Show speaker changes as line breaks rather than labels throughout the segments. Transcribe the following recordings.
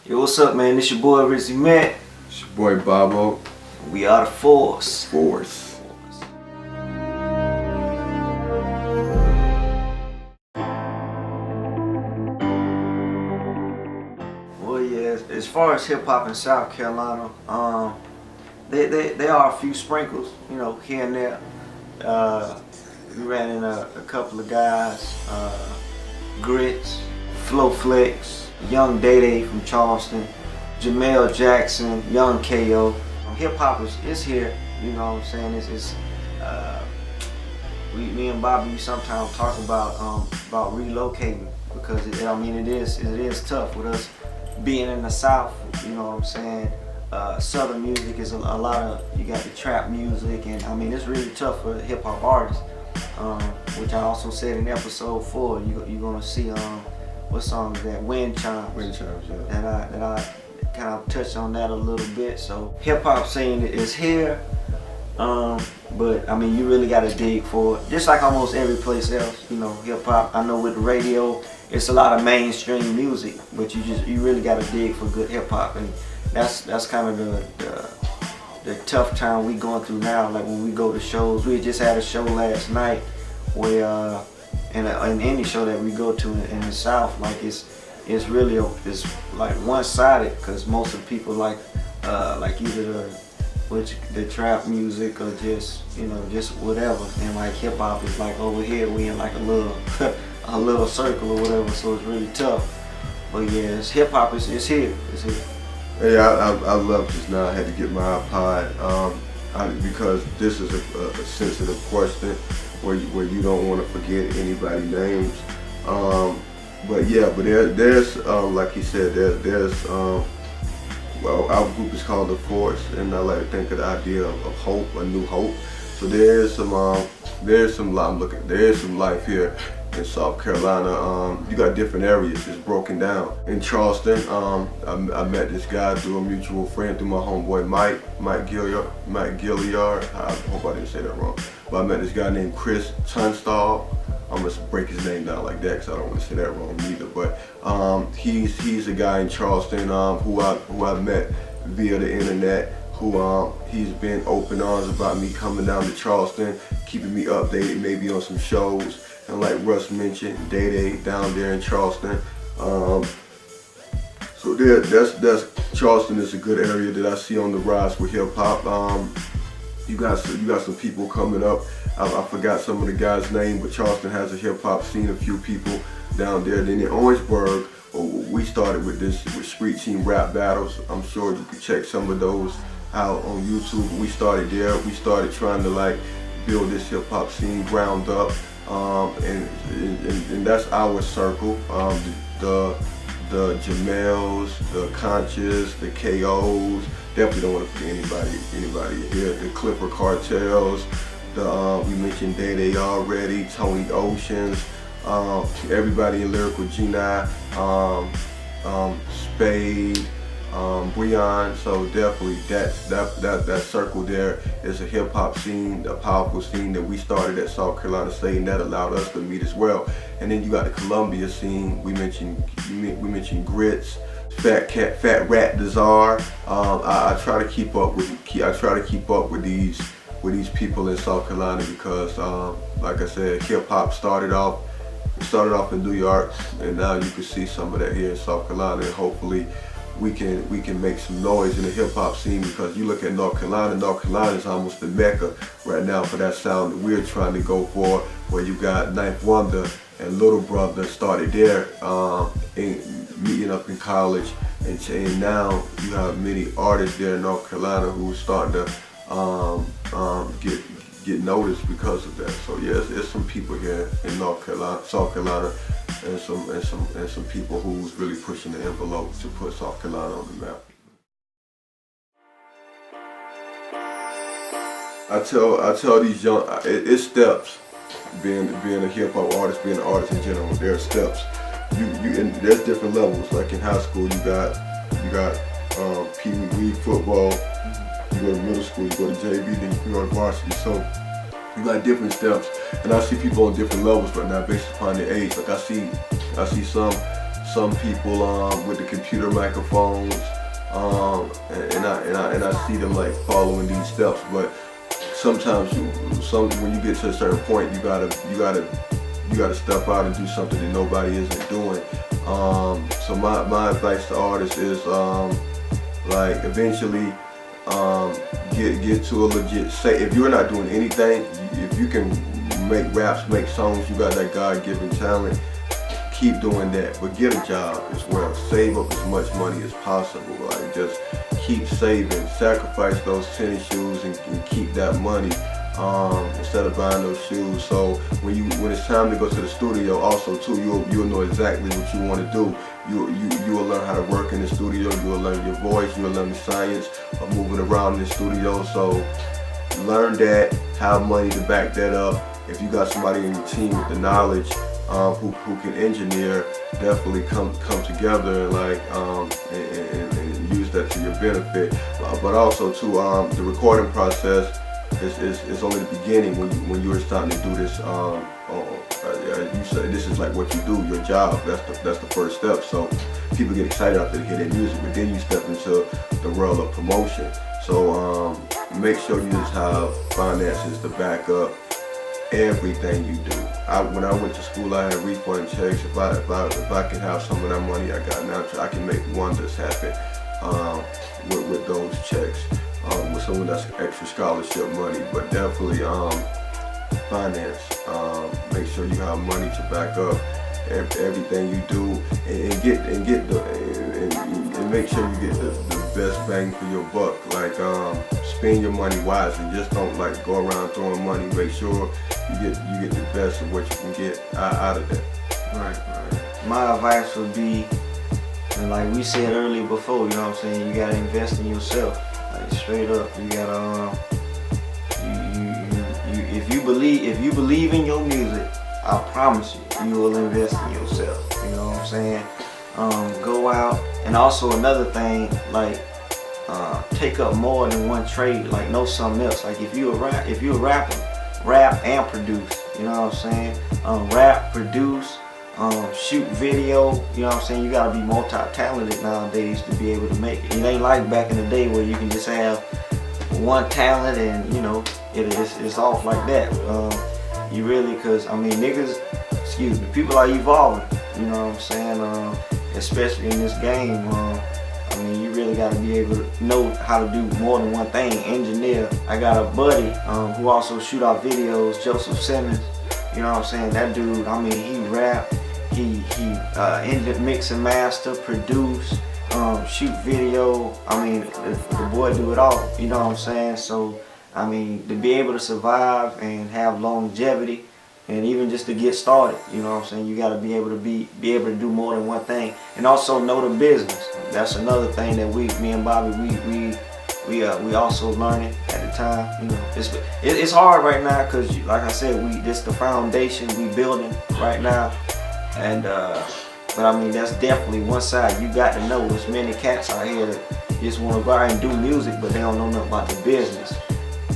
Yo, what's up, man? This your boy Rizzy Matt.
It's your boy Bobo.
We are the Force. Well, yeah, as far as hip hop in South Carolina, there are a few sprinkles, you know, here and there. We ran in a couple of guys, Grits, Flo Flex, Young Day Day from Charleston, Jamel Jackson, Young KO. Hip hop is here, you know what I'm saying? Me and Bobby, we sometimes talk about relocating because it is tough with us being in the South. You know what I'm saying? Southern music is a lot of, you got the trap music, and I mean it's really tough for hip hop artists. Which I also said in episode 4, you're gonna see what song is that? Wind Chimes.
Wind Chimes, yeah.
That I kind of touched on that a little bit. So hip hop scene is here, but I mean you really gotta dig for it. Just like almost every place else, you know, hip hop. I know with the radio, it's a lot of mainstream music, but you really gotta dig for good hip hop, and that's kind of the tough time we going through now. Like when we go to shows, we just had a show last night where in any show that we go to in the South, like it's really it's like one-sided, because most of the people like either the trap music or just, you know, just whatever, and like hip hop is like over here we in like a little circle or whatever, so it's really tough. But yeah, hip hop is here. It's here.
Hey, I love just now. I had to get my iPod because this is a sensitive question where you don't want to forget anybody's names. But there's like he said, there's well, our group is called the Force, and I like to think of the idea of hope, a new hope. So there's some life here in South Carolina. You got different areas. It's broken down. In Charleston, I met this guy through a mutual friend, through my homeboy Mike Gilliard. I hope I didn't say that wrong. But I met this guy named Chris Tunstall. I'm gonna break his name down like that because I don't want to say that wrong either. But he's a guy in Charleston who I met via the internet. He's been open arms about me coming down to Charleston, keeping me updated maybe on some shows. And like Russ mentioned, Day Day down there in Charleston. So that's Charleston is a good area that I see on the rise with hip hop. You got some people coming up. I forgot some of the guys' name, but Charleston has a hip hop scene. A few people down there. Then in Orangeburg, we started with street team rap battles. I'm sure you could check some of those out on YouTube. We started there. We started trying to like build this hip hop scene ground up. And that's our circle. The Jamels, the Conscious, the KOs. Definitely don't want to forget anybody here. The Clipper Cartels. We mentioned Day Day already. Tony Oceans. Everybody in Lyrical Geni. Spade. Breon. So definitely that circle there is a hip hop scene, a powerful scene that we started at South Carolina State, and that allowed us to meet as well. And then you got the Columbia scene. We mentioned Grits, Fat Rat Desire. I try to keep up with these people in South Carolina because like I said, hip hop started off in New York, and now you can see some of that here in South Carolina, and hopefully we can make some noise in the hip hop scene, because you look at North Carolina is almost the mecca right now for that sound that we're trying to go for, where you got Ninth Wonder and Little Brother started there meeting up in college, and now you have many artists there in North Carolina who are starting to get noticed because of that. So yeah, there's some people here in South Carolina, and some people who's really pushing the envelope to put South Carolina on the map. I tell these young, it's steps. Being a hip hop artist, being an artist in general, there are steps. There's different levels. Like in high school, you got Pee Wee football. You go to middle school, you go to JV, then you go to varsity. So you got different steps, and I see people on different levels right now based upon their age. Like I see some some people with the computer microphones, and I see them like following these steps. But sometimes when you get to a certain point, you gotta step out and do something that nobody isn't doing. So my advice to artists is like eventually get to a legit, say if you're not doing anything, if you can make raps, make songs, you got that God-given talent, keep doing that, but get a job as well. Save up as much money as possible. Like just keep saving, sacrifice those tennis shoes and keep that money instead of buying those shoes. So when it's time to go to the studio, also too, you'll know exactly what you want to do. You will learn how to work in the studio. You will learn your voice. You will learn the science of moving around in the studio. So learn that, have money to back that up. If you got somebody in your team with the knowledge who can engineer, definitely come together and like and use that to your benefit. But also too, the recording process is only the beginning when you were starting to do this. You said this is like what you do, your job. That's the first step. So people get excited after they hear their music, but then you step into the world of promotion. So make sure you just have finances to back up everything you do. When I went to school, I had refund checks. If I can have some of that money I got now, I can make wonders happen with those checks. With some of that extra scholarship money, but definitely finance. Make sure you have money to back up everything you do, and make sure you get the best bang for your buck. Like spend your money wisely. Just don't like go around throwing money. Make sure you get the best of what you can get out of that.
Right. My advice would be, and like we said earlier before, you know what I'm saying, you gotta invest in yourself. Like straight up, you gotta if you believe in your music, I promise you will invest in yourself. You know what I'm saying? Go out, and also another thing, like take up more than one trade. Like know something else. Like if you a rapper, rap and produce. You know what I'm saying? Rap, produce, shoot video. You know what I'm saying? You gotta be multi-talented nowadays to be able to make it. It ain't like back in the day where you can just have one talent and you know it's off like that. You really, cause I mean niggas, people are evolving. You know what I'm saying? Especially in this game. I mean, you really got to be able to know how to do more than one thing. Engineer. I got a buddy who also shoot our videos, Joseph Simmons. You know what I'm saying? That dude, I mean, he rap, he mix and master, produce, shoot video. I mean, the boy do it all. You know what I'm saying? So, I mean, to be able to survive and have longevity, and even just to get started, you know what I'm saying, you got to be able to do more than one thing, and also know the business. That's another thing that me and Bobby, we also learning at the time. You know, it's hard right now because, like I said, this the foundation we building right now, and but I mean that's definitely one side. You got to know there's many cats out here that just want to go out and do music, but they don't know nothing about the business.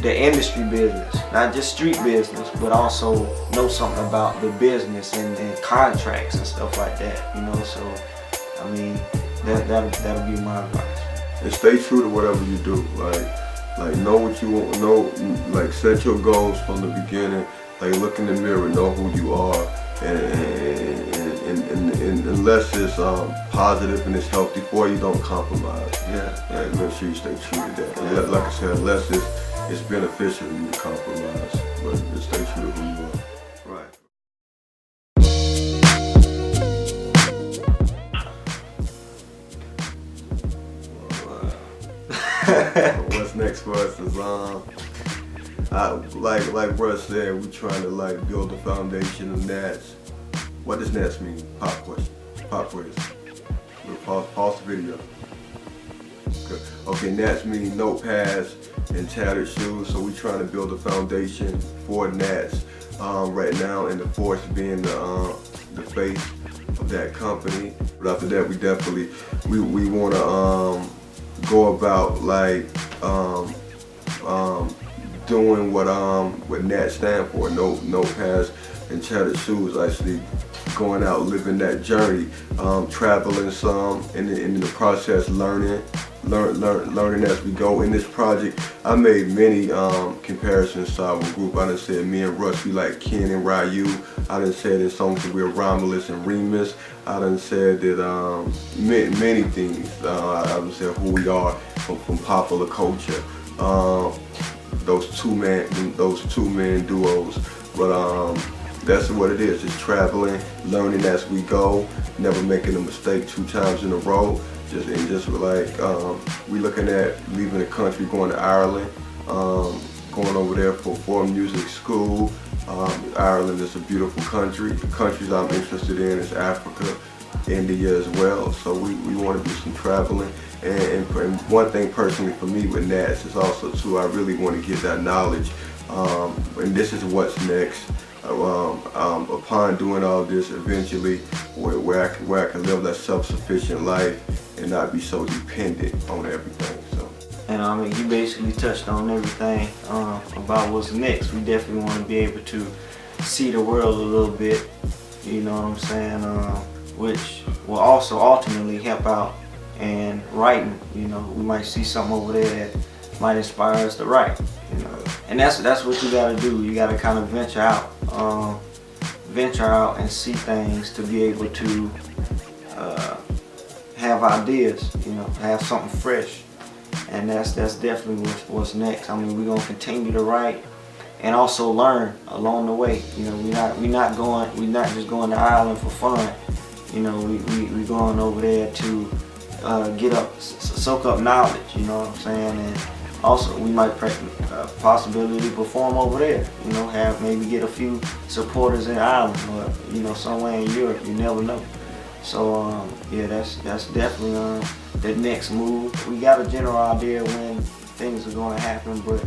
The industry business, not just street business, but also know something about the business and contracts and stuff like that, you know. So, I mean, that'll be my advice.
And stay true to whatever you do. Like know what you want. Know, like set your goals from the beginning. Like look in the mirror, know who you are, and unless it's positive and it's healthy for you, don't compromise.
Yeah.
Like make sure you stay true to that. And like I said, unless it's beneficial you to compromise, but just stay true to who you are.
Right.
What's next for us is like Russ said, we trying to like build a foundation of Nats. What does Nats mean? Pop question. Pop quiz. We'll pause the video. Okay, Nats mean notepads and tattered shoes, so we trying to build a foundation for Nats right now, and the Force being the face of that company. But after that, we definitely we want to go about like doing what Nats stand for. Notepads and tattered shoes. Actually going out, living that journey, traveling some, and in the process learning as we go. In this project, I made many comparisons to our group. I done said me and Russ, we like Ken and Ryu. I done said in songs that we're Romulus and Remus. I done said that many things. I done said who we are from popular culture. Those two man duos. But that's what it is. Just traveling, learning as we go, never making a mistake 2 times in a row. Just like we looking at leaving the country, going to Ireland, going over there for music school. Ireland is a beautiful country. The countries I'm interested in is Africa, India as well. So we want to do some traveling. And one thing personally for me with Nats is also too, I really want to get that knowledge. And this is what's next. Upon doing all this, eventually, where I can live that self-sufficient life and not be so dependent on everything. So.
And I mean, you basically touched on everything about what's next. We definitely want to be able to see the world a little bit, you know what I'm saying, which will also ultimately help out in writing. You know, we might see something over there that might inspire us to write, you know. And that's what you gotta do. You gotta kind of venture out and see things to be able to have ideas, you know, have something fresh. And that's definitely what's next. I mean, we're gonna continue to write and also learn along the way. You know, we're not just going to Ireland for fun. You know, we going over there to soak up knowledge. You know what I'm saying? And also, we might possibility perform over there. You know, maybe get a few supporters in Ireland or, you know, somewhere in Europe. You never know. So yeah, that's definitely the next move. We got a general idea when things are going to happen, but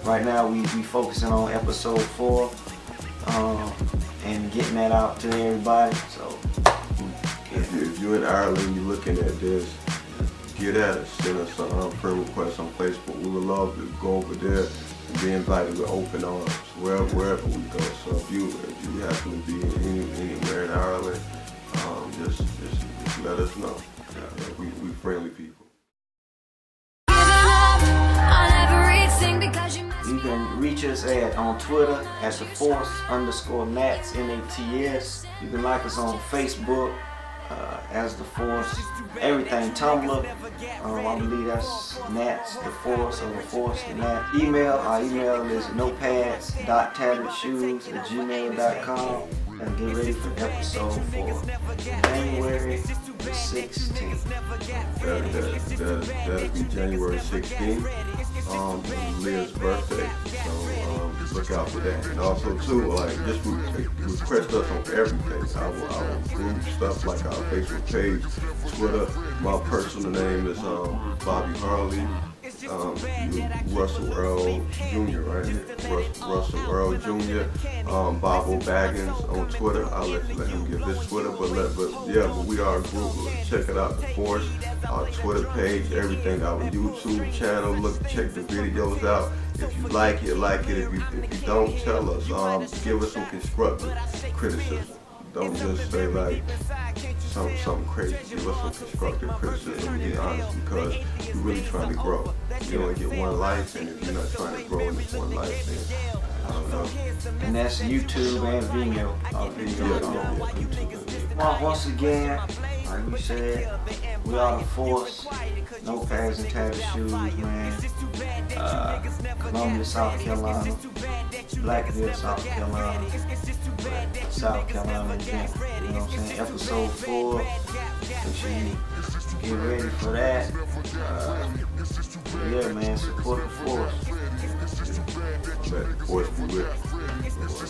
right now we focusing on episode 4 and getting that out to everybody. So
if you're in Ireland, you're looking at this, get at us, send us a friend request on Facebook. We would love to go over there and be invited with open arms wherever we go. So if you happen to be anywhere in Ireland, just let us know. We friendly people.
You can reach us on Twitter at @theforce_Nats, Nats. You can like us on Facebook as The Force, everything, Tumblr. I believe that's Nats, The Force, or The Force, the Nats. Our email is notepads.tatteredshoes@gmail.com. And get ready for episode 4, January 16th.
That'll be January 16th, Leah's birthday. So just look out for that. And also too, like, just request us on everything. Our group stuff, like our Facebook page, Twitter. My personal name is Bobby Harley. Russell Earl Jr., right? Russell Earl Jr. Bobo Baggins on Twitter. I'll let him give his Twitter, but we are a group. Check it out, The Force, our Twitter page, everything, our YouTube channel. Check the videos out. If you like it, If you don't, tell us. Give us some constructive criticism. Don't just say like something crazy. Give us some constructive criticism, be honest, because you're really trying to grow. You only get one life, and if you're not trying to grow in this one life, then I don't know.
And that's YouTube and Vimeo. YouTube. Well, once again, like we said, we are The Force. Notepads and tattered shoes, man. Columbia, South Carolina. Blackville, South Carolina. South Carolina again. You know what I'm saying? Episode 4. Make sure you get ready for that. Yeah, man. Support The Force.
Let The Force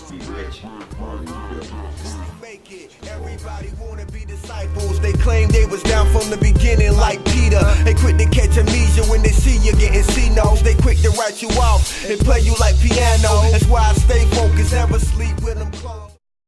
be with you.
Everybody wanna be disciples. They claim they was down from the beginning like Peter. They quick to catch amnesia when they see you getting C-notes. They quick to write you off and play you like piano. That's why I stay focused, never sleep with them close.